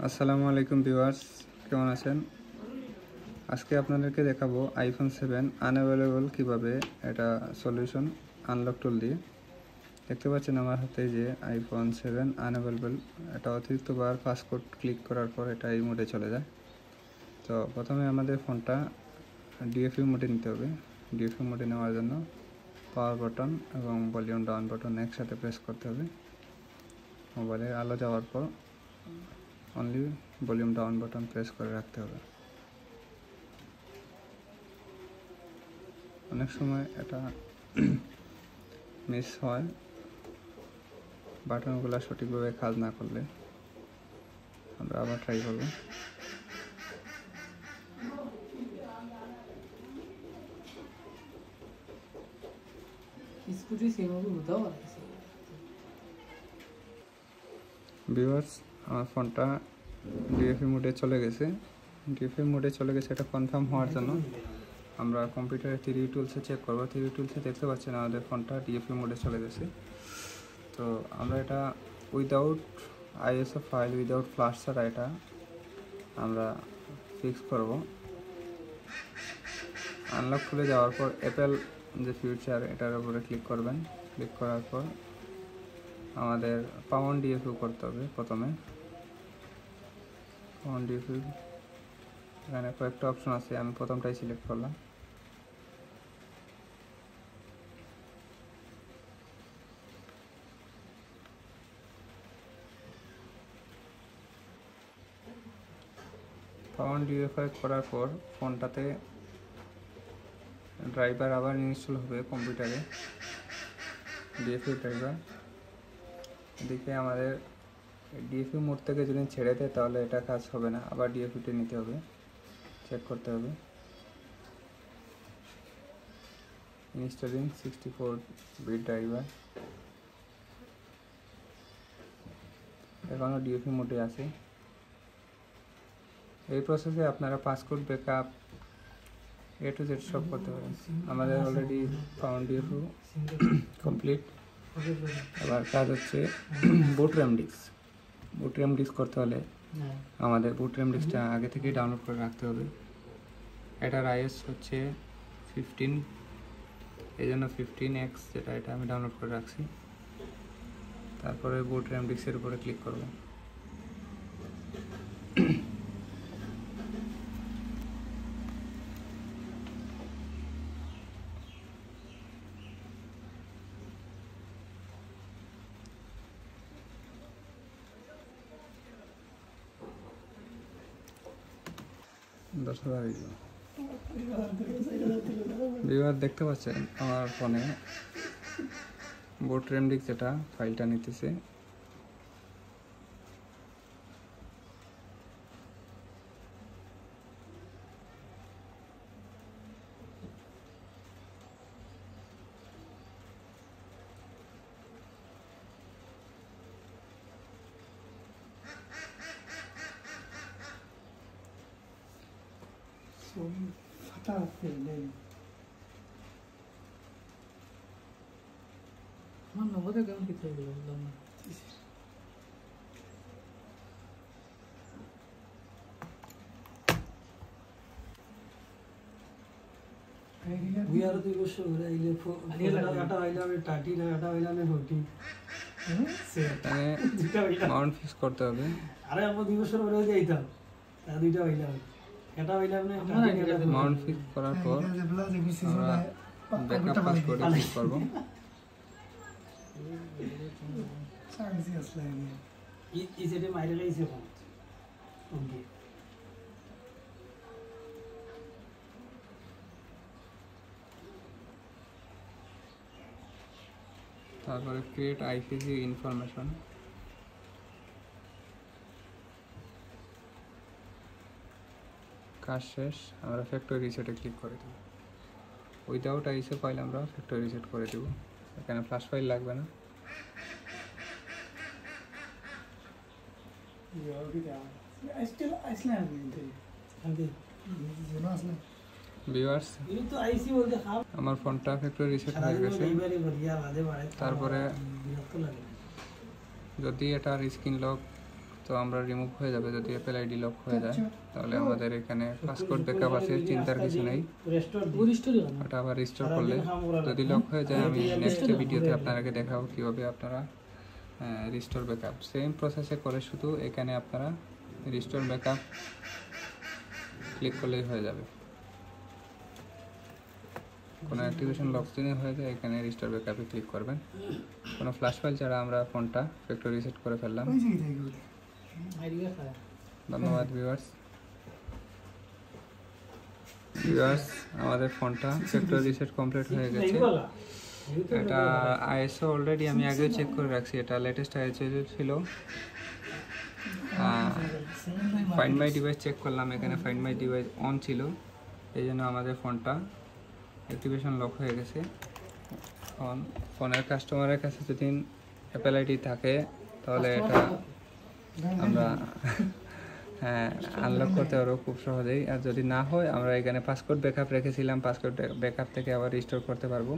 আসসালামু আলাইকুম ভিউয়ার্স, কেমন আছেন? আজকে আপনাদেরকে দেখাবো আইফোন 7 আনঅ্যাভেলেবল কিভাবে এটা সলিউশন আনলক টুল দিয়ে। দেখতে পাচ্ছেন আমার হাতে যে আইফোন 7 আনঅ্যাভেলেবল, এটা অতিরিক্ত বার পাসওয়ার্ড ক্লিক করার পর এটা এই মোডে চলে যায়। তো প্রথমে আমাদের ফোনটা ডিএফইউ মোডে নিতে হবে। ডিএফইউ মোডে নেওয়ার জন্য পাওয়ার বাটন এবং ভলিউম ডাউন বাটন একসাথে প্রেস করতে হবে। মোবাইলের আলো যাওয়ার পর only volume down button press করে রাখতে হবে। অনেক সময় এটা মিস হয় বাটনগুলো সঠিকভাবে কাজ না করলে। আমরা আবার ট্রাই করব। ভিউয়ার্স, আমার ফোনটা ডিএফই মোডে চলে গেছে। ডিএফই মোডে চলে গেছে, এটা কনফার্ম হওয়ার জন্য আমরা কম্পিউটারে 3D টুলসে চেক করবো। 3D টুলসে দেখতে পাচ্ছেন আমাদের ফোনটা ডিএফই মোডে চলে গেছে। তো আমরা এটা without ISO file, without flash ছাড়া এটা আমরা ফিক্স করব। আনলক খুলে যাওয়ার পর অ্যাপেল যে ফিউচার, এটার উপরে ক্লিক করবেন। ক্লিক করার পর আমাদের পাউন্ড ডিএফইউ করতে হবে। প্রথমে পাউন্ড ডিএফইউ, এখানে কয়েকটা অপশন আছে, আমি প্রথমটাই সিলেক্ট করলাম। পাউন্ড ডিএফআই করার পর ফোনটাতে ড্রাইভার আবার ইনস্টল হবে কম্পিউটারে, ডিএফইউ ড্রাইভার। এদিকে আমাদের ডিএফইউ মোড থেকে যদি ছেড়ে দেয় তাহলে এটা কাজ হবে না, আবার ডিএফইউতে নিতে হবে, চেক করতে হবে। ইনস্টলিং 64 বিট ড্রাইভার, এখনও ডিএফইউ মোডে আছে। এই প্রসেসে আপনারা password backup A to Z সব করতে পারেন। আমাদের অলরেডি পাউন্ড ডিএফইউ কমপ্লিট। এবার কাজ হচ্ছে বুট র্যাম ডিস্ক। বুট র্যাম ডিস্ক করতে হলে আমাদের বুট র্যাম ডিস্কটা আগে থেকেই ডাউনলোড করে রাখতে হবে। এটার আইএস হচ্ছে 15, এই জন্য 15X যেটা, এটা আমি ডাউনলোড করে রাখছি। তারপরে বুট র্যাম ডিস্কের উপরে ক্লিক করব। ভিউয়ার দেখতে পাচ্ছেন আমার ফোনে বুট র্যাম ডিস্ক যেটা ফাইলটা নিতেছে। ফাটা ফেলে আমার নগদে কেমন কিছু বললাম না। দুই বছর ধরে আইলে আটা হইলাম 30 না আটা হইলাম 40 মাউন্ট ফিক্স করতে হবে। আরে আমরা 2 বছর ধরে যাইতাম, তা দুইটা হইলাম এটা হইলাম না। মাউন্ট ফিক্স করার পর আমরা ব্যাকআপ পাসওয়ার্ডে ক্লিক করব। ইসেটে মাইরে লাইছে ফোন ওকে। তারপরে ক্রিয়েট আইপিসি ইনফরমেশন, কাজ শেষ। আমরা ফ্যাক্টরি রিসেটে ক্লিক করে দেব। উইদাউট আইএসও ফাইল আমরা ফ্যাক্টরি রিসেট করে দেব, এখানে ফ্ল্যাশ ফাইল লাগবে না। ভিউয়ার্স, আমার ফোনটা ফ্যাক্টরি রিসেট হয়ে গেছে। তারপরে যদি এটার স্ক্রিন লক তো আমরা রিমুভ হয়ে যাবে যদি অ্যাপেল আইডি লক হয়ে যায়। তাহলে আমাদের এখানে পাসওয়ার্ড ব্যাকআপ আছে, চিন্তার কিছু নেই। ওটা আবার রিস্টোর করলে যদি লক হয়ে যায়, আমি নেক্সট ভিডিওতে আপনাদেরকে দেখাবো কীভাবে আপনারা রিস্টোর ব্যাকআপ সেম প্রসেসে করে, শুধু এখানে আপনারা রিস্টোর ব্যাকআপ ক্লিক করলেই হয়ে যাবে। কোনো অ্যাক্টিভেশন লক যদি হয়ে যায়, এখানে রিস্টোর ব্যাকআপে ক্লিক করবেন। কোনো ফ্ল্যাশ ফাইল ছাড়া আমরা ফোনটা ফ্যাক্টরি রিসেট করে ফেললাম। ধন্যবাদ ভিউয়ার্স। আমাদের ফোনটা ফ্যাক্টরি রিসেট কমপ্লিট হয়ে গেছে। এটা আইএসও অলরেডি আমি আগেও চেক করে রাখছি, এটা লেটেস্ট আইএসও ছিল। ফাইন্ড মাই ডিভাইস চেক করলাম, এখানে ফাইন্ড মাই ডিভাইস অন ছিল, এই জন্য আমাদের ফোনটা অ্যাক্টিভেশন লক হয়ে গেছে। ফোনের কাস্টমারের কাছে যদি অ্যাপেল আইডি থাকে তাহলে এটা আমরা আনলক করতে পারবো খুব সহজেই। আর যদি না হয়, আমরা এখানে পাসওয়ার্ড ব্যাকআপ রেখেছিলাম, পাসওয়ার্ড ব্যাকআপ থেকে আবার রিস্টোর করতে পারবো।